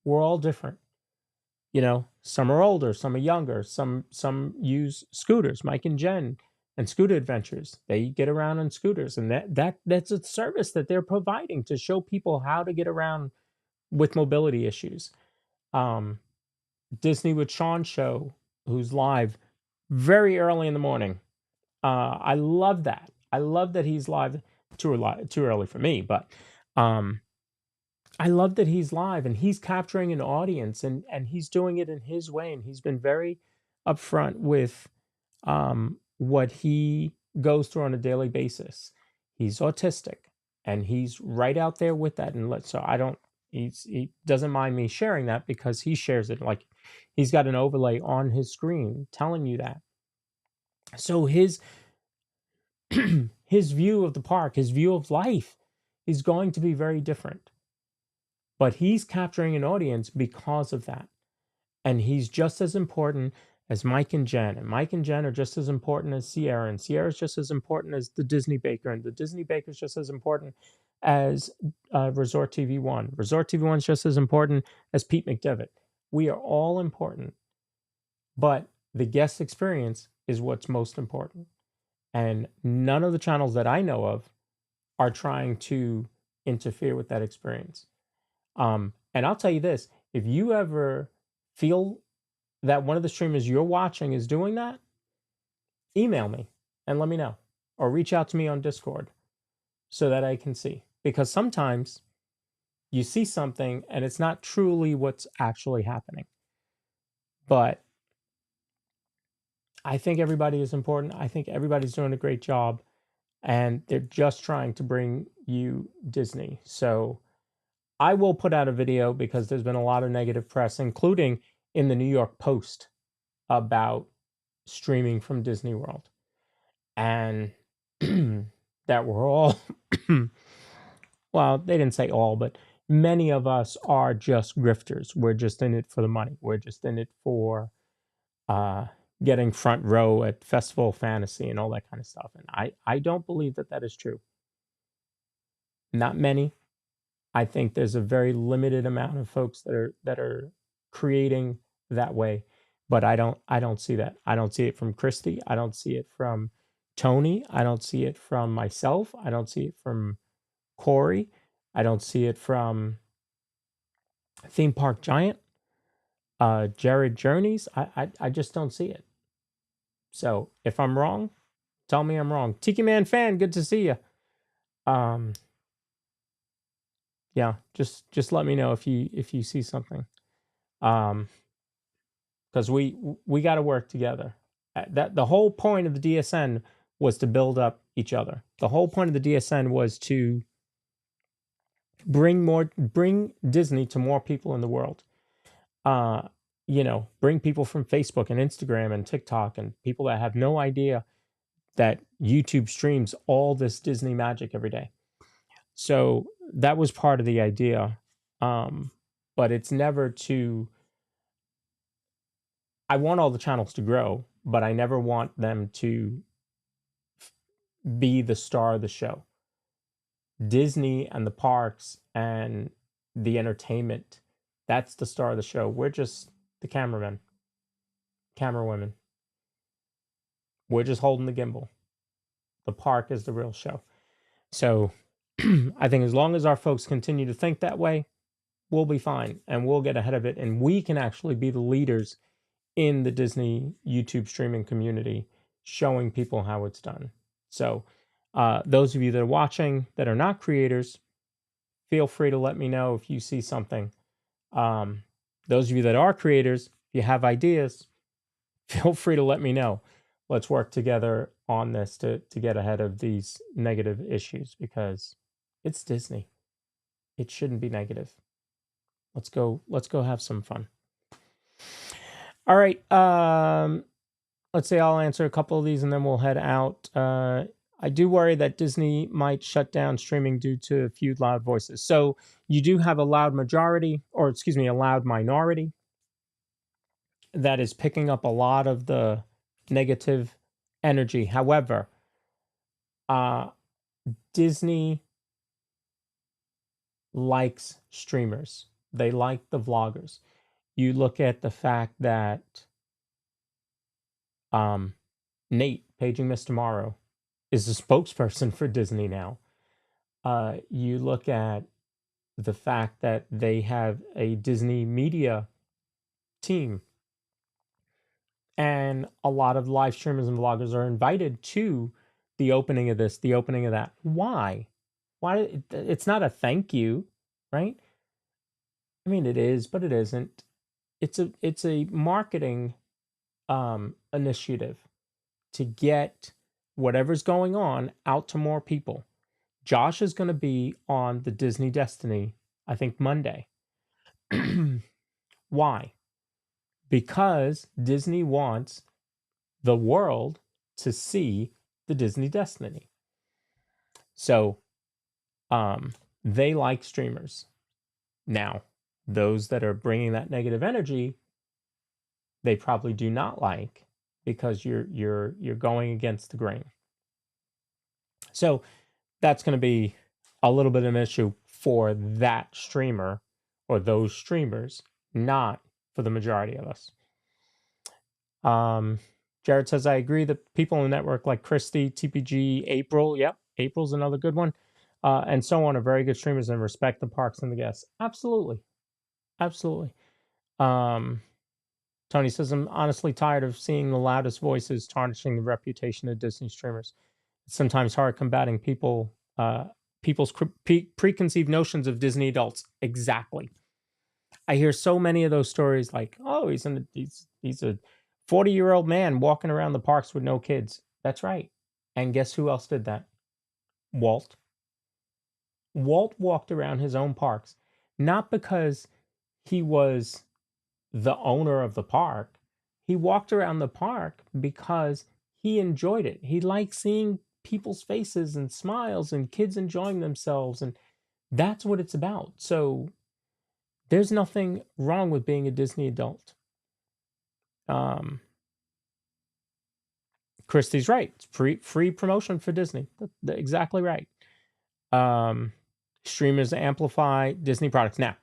We're all different. You know, some are older, some are younger, some use scooters. Mike and Jen and Scooter Adventures, they get around on scooters, and that's a service that they're providing to show people how to get around with mobility issues. Disney with Sean show, who's live very early in the morning. I love that. I love that he's live. Too early for me, but I love that he's live and he's capturing an audience, and he's doing it in his way. And he's been very upfront with what he goes through on a daily basis. He's autistic, and he's right out there with that. And so He doesn't mind me sharing that because he shares it. Like, he's got an overlay on his screen telling you that. So his his view of the park, his view of life is going to be very different. But he's capturing an audience because of that. And he's just as important as Mike and Jen. And Mike and Jen are just as important as Sierra. And Sierra's just as important as the Disney Baker. And the Disney Baker is just as important as Resort TV One. Resort TV One is just as important as Pete McDevitt. We are all important. But the guest experience is what's most important. And none of the channels that I know of are trying to interfere with that experience. And I'll tell you this, if you ever feel that one of the streamers you're watching is doing that, email me and let me know, or reach out to me on Discord so that I can see. Because sometimes you see something and it's not truly what's actually happening. But I think everybody is important. I think everybody's doing a great job, and they're just trying to bring you Disney. So I will put out a video because there's been a lot of negative press, including in the New York Post, about streaming from Disney World. And that we're all, well, they didn't say all, but many of us are just grifters. We're just in it for the money. We're just in it for getting front row at Festival of Fantasy and all that kind of stuff. And I don't believe that that is true. Not many. I think there's a very limited amount of folks that are creating that way, but I don't see that. I don't see it from Christy. I don't see it from Tony. I don't see it from myself. I don't see it from Corey. I don't see it from Theme Park Giant, Jared Journeys. I just don't see it. So if I'm wrong, tell me I'm wrong. Tiki Man fan, good to see you. Yeah, just let me know if you see something. Because we got to work together. That the whole point of the DSN was to build up each other. The whole point of the DSN was to bring Disney to more people in the world. Bring people from Facebook and Instagram and TikTok and people that have no idea that YouTube streams all this Disney magic every day. So that was part of the idea. But it's never to, I want all the channels to grow, but I never want them to be the star of the show. Disney and the parks and the entertainment, that's the star of the show. We're just the cameramen, camerawomen. We're just holding the gimbal. The park is the real show. So I think as long as our folks continue to think that way, we'll be fine and we'll get ahead of it. And we can actually be the leaders in the Disney YouTube streaming community, showing people how it's done. So those of you that are watching that are not creators, feel free to let me know if you see something. Those of you that are creators, if you have ideas, feel free to let me know. Let's work together on this to get ahead of these negative issues, because it's Disney. It shouldn't be negative. Let's go have some fun. All right. Let's say I'll answer a couple of these and then we'll head out. I do worry that Disney might shut down streaming due to a few loud voices. So you do have a loud majority, or excuse me, a loud minority that is picking up a lot of the negative energy. However, Disney likes streamers. They like the vloggers. You look at the fact that Nate, Paging Miss Tomorrow, is a spokesperson for Disney now. You look at the fact that they have a Disney media team, and a lot of live streamers and vloggers are invited to the opening of this, the opening of that. Why? It's not a thank you, right? I mean, it is, but it isn't. It's a marketing initiative to get whatever's going on out to more people. Josh is going to be on the Disney Destiny I think Monday. Why? Because Disney wants the world to see the Disney Destiny. So they like streamers. Now, those that are bringing that negative energy, they probably do not like, because you're going against the grain. So that's going to be a little bit of an issue for that streamer or those streamers, not for the majority of us. Jared says, I agree that people in the network like Christy, TPG, April, yep, April's another good one, and so on, are very good streamers and respect the parks and the guests. Absolutely. Absolutely. Tony says, I'm honestly tired of seeing the loudest voices tarnishing the reputation of Disney streamers. It's sometimes hard combating people's preconceived notions of Disney adults. Exactly. I hear so many of those stories like, oh, he's a 40-year-old man walking around the parks with no kids. That's right. And guess who else did that? Walt. Walt walked around his own parks, not because he was the owner of the park. He walked around the park because he enjoyed it. He liked seeing people's faces and smiles and kids enjoying themselves. And that's what it's about. So there's nothing wrong with being a Disney adult. Christy's right. It's free promotion for Disney. Exactly right. Streamers amplify Disney products. Now,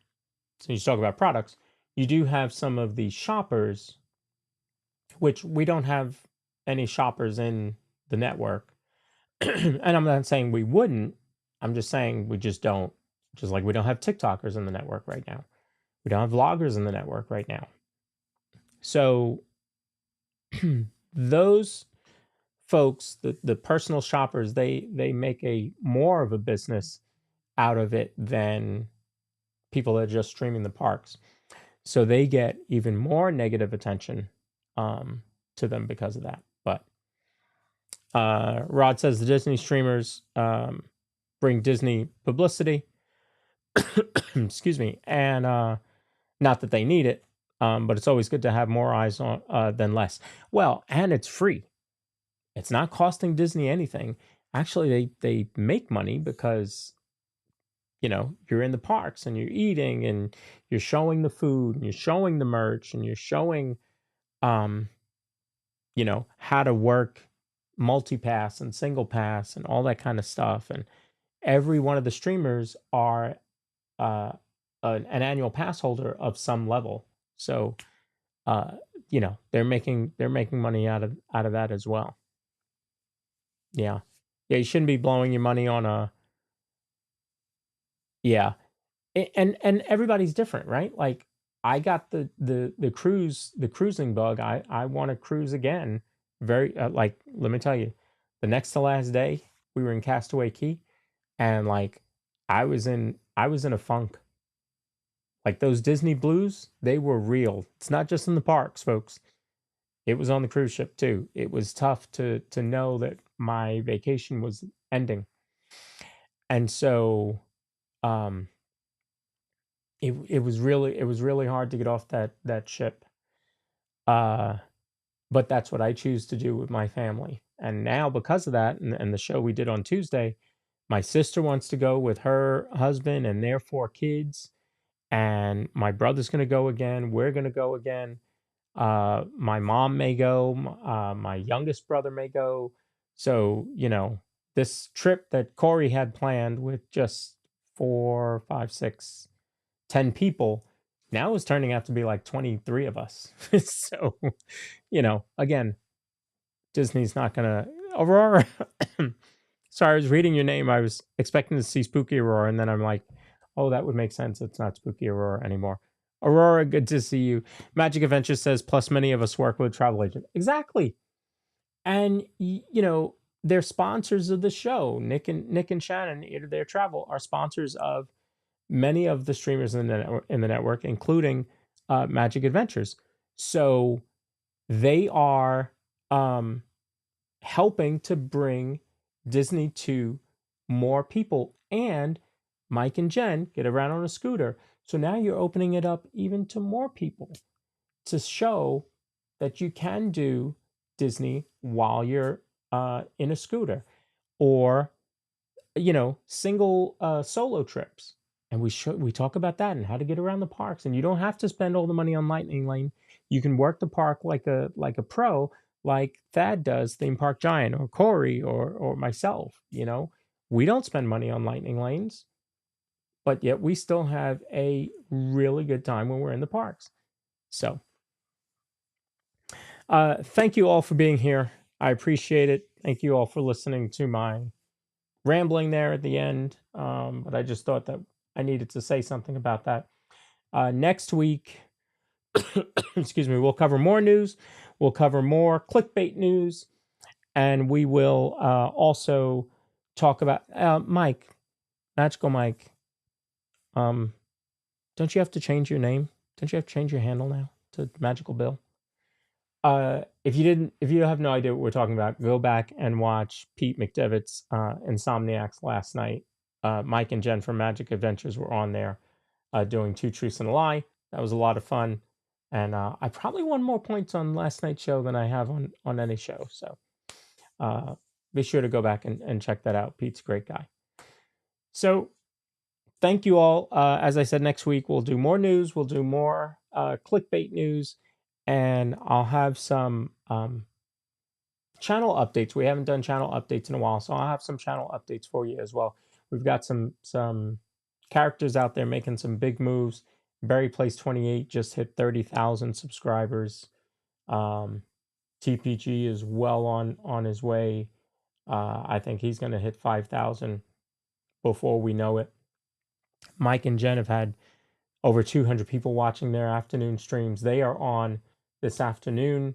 so you talk about products, you do have some of the shoppers, which we don't have any shoppers in the network. And I'm not saying we wouldn't. I'm just saying we just don't. Just like we don't have TikTokers in the network right now. We don't have vloggers in the network right now. So those folks, the personal shoppers, they make a more of a business out of it than people that are just streaming the parks. So they get even more negative attention to them because of that. But Rod says the Disney streamers bring Disney publicity. Excuse me. And not that they need it, but it's always good to have more eyes on than less. Well, and it's free. It's not costing Disney anything. Actually, they make money because, you know, you're in the parks and you're eating and you're showing the food and you're showing the merch and you're showing, you know, how to work multi-pass and single pass and all that kind of stuff. And every one of the streamers are an annual pass holder of some level. So, you know, they're making money out of that as well. Yeah. Yeah, you shouldn't be blowing your money on a yeah. And everybody's different, right? Like I got the cruising bug. I want to cruise again. Very like let me tell you, the next to last day we were in Castaway Cay and like I was in a funk. Like those Disney blues, they were real. It's not just in the parks, folks. It was on the cruise ship too. It was tough to know that my vacation was ending. And so it was really hard to get off that ship. But that's what I choose to do with my family. And now because of that and the show we did on Tuesday, my sister wants to go with her husband and their 4 kids, and my brother's going to go again. We're going to go again. My mom may go. My youngest brother may go. So, you know, this trip that Corey had planned with just 4, 5, 6, 10 people now is turning out to be like 23 of us. So, you know, again, Disney's not going to. Aurora. Sorry, I was reading your name. I was expecting to see Spooky Aurora, and then I'm like, oh, that would make sense. It's not Spooky Aurora anymore. Aurora, good to see you. Magic Adventure says, plus many of us work with a travel agent. Exactly. And, you know, they're sponsors of the show. Nick and Shannon, their travel, are sponsors of many of the streamers in the network, including Magic Adventures. So they are helping to bring Disney to more people. And Mike and Jen get around on a scooter. So now you're opening it up even to more people to show that you can do Disney while you're in a scooter, or single solo trips. And we talk about that and how to get around the parks. And you don't have to spend all the money on Lightning Lane. You can work the park like a pro, like Thad does, Theme Park Giant, or Corey, or myself. We don't spend money on Lightning Lanes, but yet we still have a really good time when we're in the parks. So thank you all for being here. I appreciate it. Thank you all for listening to my rambling there at the end. But I just thought that I needed to say something about that. Next week, excuse me, we'll cover more news. We'll cover more clickbait news. And we will also talk about Mike, Magical Mike. Don't you have to change your name? Don't you have to change your handle now to Magical Bill? If you have no idea what we're talking about, go back and watch Pete McDevitt's Insomniacs last night. Mike and Jen from Magic Adventures were on there doing Two Truths and a Lie. That was a lot of fun. And I probably won more points on last night's show than I have on any show. So be sure to go back and check that out. Pete's a great guy. So thank you all. As I said, next week we'll do more news. We'll do more clickbait news. And I'll have some channel updates. We haven't done channel updates in a while, so I'll have some channel updates for you as well. We've got some characters out there making some big moves. Barry Place 28 just hit 30,000 subscribers. TPG is well on his way. I think he's going to hit 5,000 before we know it. Mike and Jen have had over 200 people watching their afternoon streams. They are on this afternoon.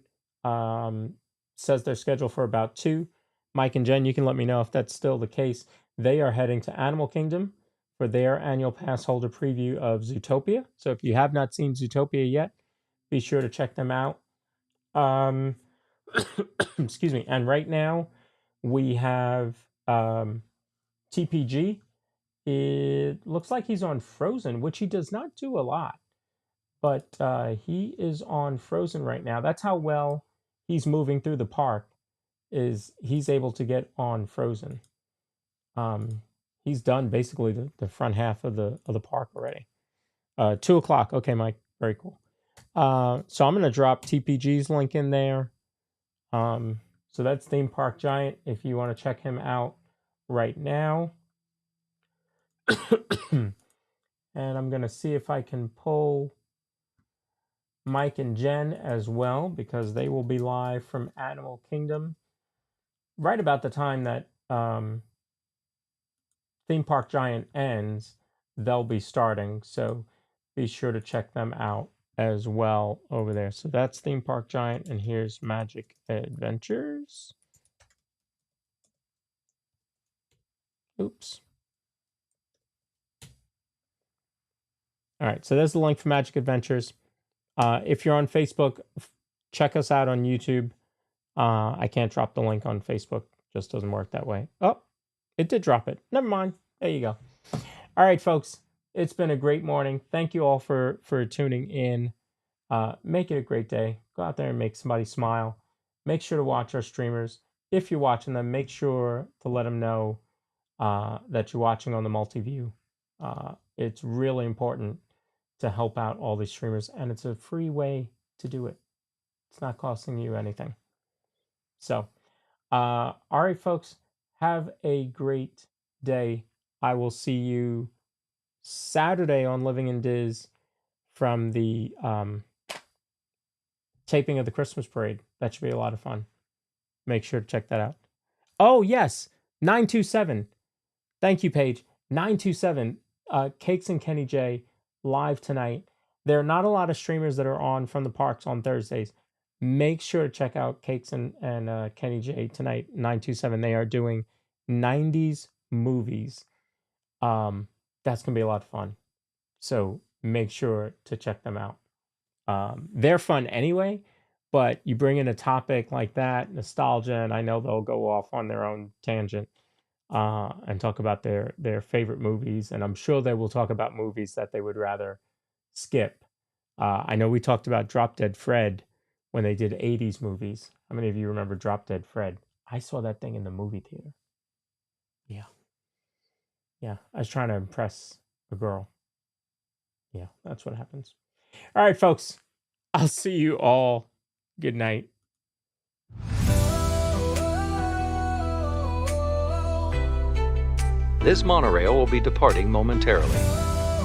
Says they're scheduled for about 2. Mike and Jen, you can let me know if that's still the case. They are heading to Animal Kingdom for their annual pass holder preview of Zootopia. So if you have not seen Zootopia yet, be sure to check them out. Excuse me. And right now we have TPG. It looks like he's on Frozen, which he does not do a lot. But he is on Frozen right now. That's how well he's moving through the park, is he's able to get on Frozen. He's done basically the front half of the park already. 2 o'clock. Okay, Mike. Very cool. So I'm going to drop TPG's link in there. So that's Theme Park Giant if you want to check him out right now. And I'm going to see if I can pull Mike and Jen as well, because they will be live from Animal Kingdom right about the time that Theme Park Giant ends. They'll be starting, so be sure to check them out as well over there. So that's Theme Park Giant, and here's Magic Adventures. Oops. All right, so there's the link for Magic Adventures. If you're on Facebook, check us out on YouTube. I can't drop the link on Facebook. Just doesn't work that way. Oh, it did drop it. Never mind. There you go. All right, folks. It's been a great morning. Thank you all for tuning in. Make it a great day. Go out there and make somebody smile. Make sure to watch our streamers. If you're watching them, make sure to let them know that you're watching on the multi-view. It's really important to help out all these streamers, and it's a free way to do it. It's not costing you anything. So, all right, folks, have a great day. I will see you Saturday on Living in Diz from the taping of the Christmas parade. That should be a lot of fun. Make sure to check that out. Oh, yes, 927. Thank you, Paige. 927, Cakes and Kenny J, live tonight. There are not a lot of streamers that are on from the parks on Thursdays. Make sure to check out Cakes and Kenny J tonight, 927. They are doing 90s movies. That's going to be a lot of fun. So make sure to check them out. They're fun anyway, but you bring in a topic like that, nostalgia, and I know they'll go off on their own tangent. and talk about their favorite movies. And I'm sure they will talk about movies that they would rather skip. I know we talked about Drop Dead Fred when they did 80s movies. How many of you remember Drop Dead Fred? I saw that thing in the movie theater. Yeah. Yeah. I was trying to impress a girl. Yeah, that's what happens. All right, folks. I'll see you all. Good night. This monorail will be departing momentarily.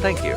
Thank you.